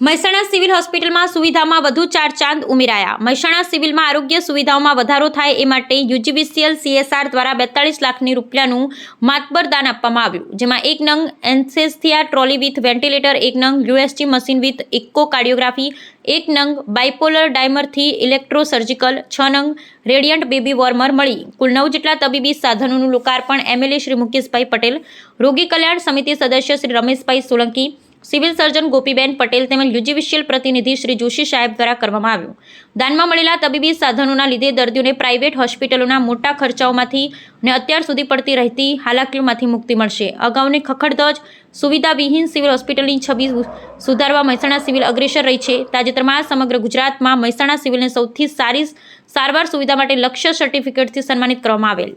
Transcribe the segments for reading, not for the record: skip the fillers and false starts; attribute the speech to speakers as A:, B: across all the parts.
A: Mehsana civil હોસ્પિટલમાં સુવિધામાં વધુ 4 ચાંદ ઉમેરાયા। મહેસાણા સિવિલમાં આરોગ્ય સુવિધાઓમાં વધારો થાય એ માટે યુજીવીસીએલ CSR દ્વારા 42 લાખ રૂપિયાનું માતબર દાન આપવામાં આવ્યું, જેમાં 1 નંગ એનેસ્થેસિયા ટ્રોલી વિથ વેન્ટિલેટર, 1 નંગ USG મશીન વિથ ઇકોકાર્ડિયોગ્રાફી, 1 નંગ બાયપોલર ડાયમરથી ઇલેક્ટ્રોસર્જિકલ, 6 નંગ રેડિયન્ટ બેબી વોર્મર મળી કુલ 9 જેટલા તબીબી સાધનોનું લોકાર્પણ MLA શ્રી મુકેશભાઈ પટેલ, રોગી કલ્યાણ સમિતિ સદસ્ય શ્રી રમેશભાઈ સોલંકી, સિવિલ સર્જન ગોપીબેન પટેલ તેમજ યુજીવીસીએલ પ્રતિનિધિ શ્રી જોશી સાહેબ દ્વારા કરવામાં આવ્યું। દાનમાં મળેલા તબીબી સાધનોના લીધે દર્દીઓને પ્રાઇવેટ હોસ્પિટલોના મોટા ખર્ચાઓમાંથી અને અત્યાર સુધી પડતી રહેતી હાલાકીઓમાંથી મુક્તિ મળશે। અગાઉની ખખડધજ સુવિધાવિહીન સિવિલ હોસ્પિટલની છબી સુધારવા મહેસાણા સિવિલ અગ્રેસર રહી છે। તાજેતરમાં સમગ્ર ગુજરાતમાં મહેસાણા સિવિલને સૌથી સારી સારવાર સુવિધા માટે લક્ષ્ય સર્ટિફિકેટથી સન્માનિત કરવામાં આવેલ।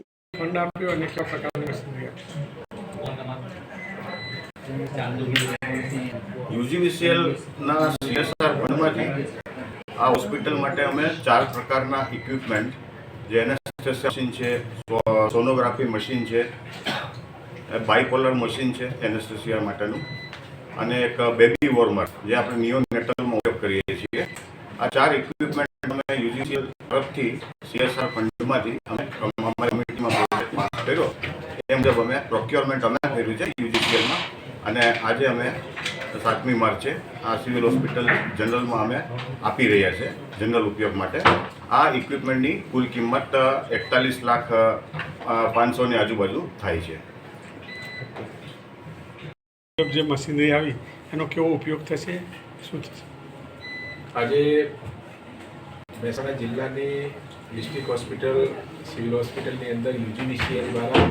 B: યુજીવીસીએલના CSR ફંડમાંથી આ હોસ્પિટલ માટે અમે 4 પ્રકારના ઇક્વિપમેન્ટ, જે એનેસ્થેસિયા મશીન છે, સોનોગ્રાફી મશીન છે, બાયપોલર મશીન છે એનેસ્થેસિયા માટેનું, અને એક બેબી વોર્મર જે આપણે નિયોનેટલમાં ઉપયોગ કરીએ છીએ। આ 4 ઇક્વિપમેન્ટ અમે યુજીવીસીએલ તરફથી CSR ફંડમાંથી અમે અમારી કમિટીમાં પાસ કર્યો, એ મુજબ અમે પ્રોક્યોરમેન્ટ અમે કર્યું છે યુજીવીસીએલમાં, અને આજે અમે 7મી માર્ચે આ સિવિલ હોસ્પિટલ જનરલમાં અમે આપી રહ્યા છે જનરલ ઉપયોગ માટે। આ ઇક્વિપમેન્ટની કુલ કિંમત 41,500,000ની આજુબાજુ થાય છે।
C: જે મશીનરી આવી એનો કેવો ઉપયોગ થશે, શું થશે?
D: આજે મહેસાણા જિલ્લાની ડિસ્ટ્રિક્ટ હોસ્પિટલ સિવિલ હોસ્પિટલની અંદર યુજીવીસીએલ દ્વારા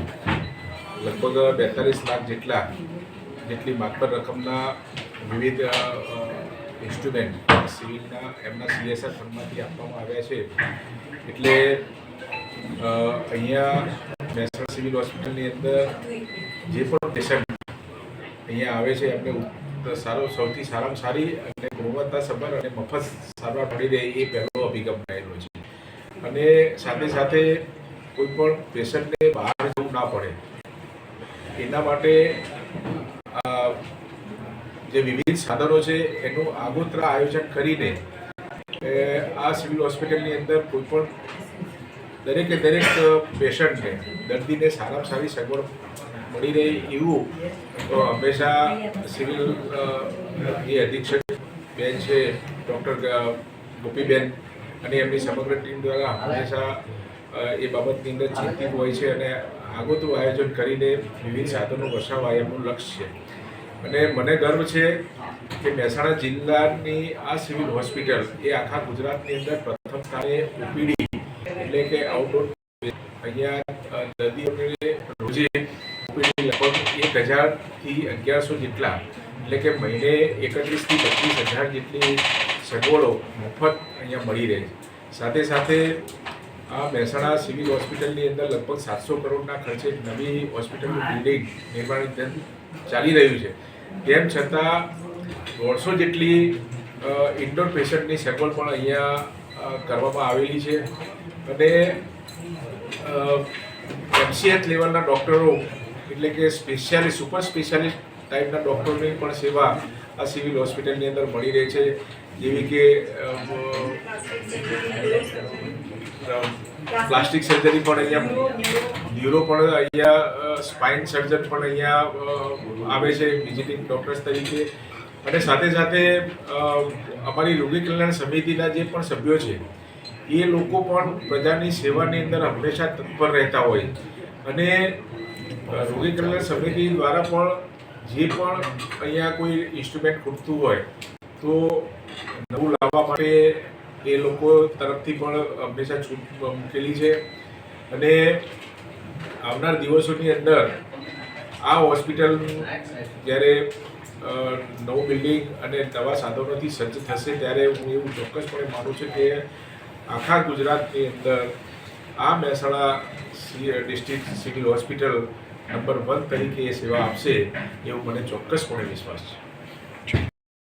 D: લગભગ 42 લાખ જેટલી માતબર રકમના વિવિધ ઇન્સ્ટ્રુમેન્ટ સિવિલના એમના CSR ફંડમાંથી આપવામાં આવ્યા છે। એટલે અહીંયા મહેસાણા સિવિલ હોસ્પિટલની અંદર જે પણ પેશન્ટ અહીંયા આવે છે એમને સૌથી સારામાં સારી અને ગુણવત્તાસભર અને મફત સારવાર મળી રહે એ પહેલો અભિગમ રહેલો છે। અને સાથે સાથે કોઈ પણ પેશન્ટને બહાર જવું ના પડે એના માટે જે વિવિધ સાધનો છે એનું આગોતરા આયોજન કરીને આ સિવિલ હોસ્પિટલની અંદર કોઈ પણ દરેક પેશન્ટને દર્દીને સારામાં સારી સગવડ મળી રહે એવું હંમેશા સિવિલ જે અધિક્ષક બેન છે ડૉક્ટર ગોપીબેન અને એમની સમગ્ર ટીમ દ્વારા હંમેશા એ બાબતની અંદર ચિંતિત હોય છે અને આગોતરું આયોજન કરીને વિવિધ સાધનો વસાવવા એમનું લક્ષ્ય છે। અને મને ગર્વ છે કે મહેસાણા જિલ્લાની આ સિવિલ હોસ્પિટલ એ આખા ગુજરાતની અંદર પ્રથમ સ્થાને OPD એટલે કે આઉટડોર અહીંયા દર્દીઓને રોજે OPD લગભગ 1,000થી 1,100 જેટલા એટલે કે મહિને 31,000થી 32,000 જેટલી સગવડો મફત અહીંયા મળી રહે છે। સાથે સાથે આ મહેસાણા સિવિલ હોસ્પિટલની અંદર લગભગ 700 કરોડના ખર્ચે નવી હોસ્પિટલનું બિલ્ડિંગ નિર્માણ ચાલી રહ્યું છે। તેમ છતાં 150 જેટલી ઇન્ડોર પેશન્ટની સગવડ પણ અહીંયા કરવામાં આવેલી છે। અને MCH લેવલના ડૉક્ટરો એટલે કે સ્પેશિયાલિસ્ટ સુપર સ્પેશિયાલિસ્ટ ટાઈપના ડૉક્ટરોની પણ સેવા આ સિવિલ હોસ્પિટલની અંદર મળી રહે છે, જેવી કે પ્લાસ્ટિક સર્જરી પણ અહીંયા, ન્યુરો પણ અહીંયા, સ્પાઇન સર્જન પણ અહીંયા આવે છે વિઝિટિંગ ડૉક્ટર્સ તરીકે। અને સાથે સાથે અમારી રોગી કલ્યાણ સમિતિના જે પણ સભ્યો છે એ લોકો પણ પ્રજાની સેવાની અંદર હંમેશા તત્પર રહેતા હોય, અને રોગી કલ્યાણ સમિતિ દ્વારા પણ જે પણ અહીંયા કોઈ ઇન્સ્ટ્રુમેન્ટ ખૂટતું હોય તો નવું લાવવા માટે એ લોકો તરફથી પણ હંમેશા છૂટ મૂકેલી છે। અને આવનાર દિવસોની અંદર આ હોસ્પિટલ જ્યારે નવું બિલ્ડિંગ અને નવા સાધનોથી સજ્જ થશે ત્યારે હું એવું ચોક્કસપણે માનું છું કે આખા ગુજરાતની અંદર આ Mehsana district civil hospital number 1 તરીકે એ સેવા આપશે એવું મને ચોક્કસપણે વિશ્વાસ છે।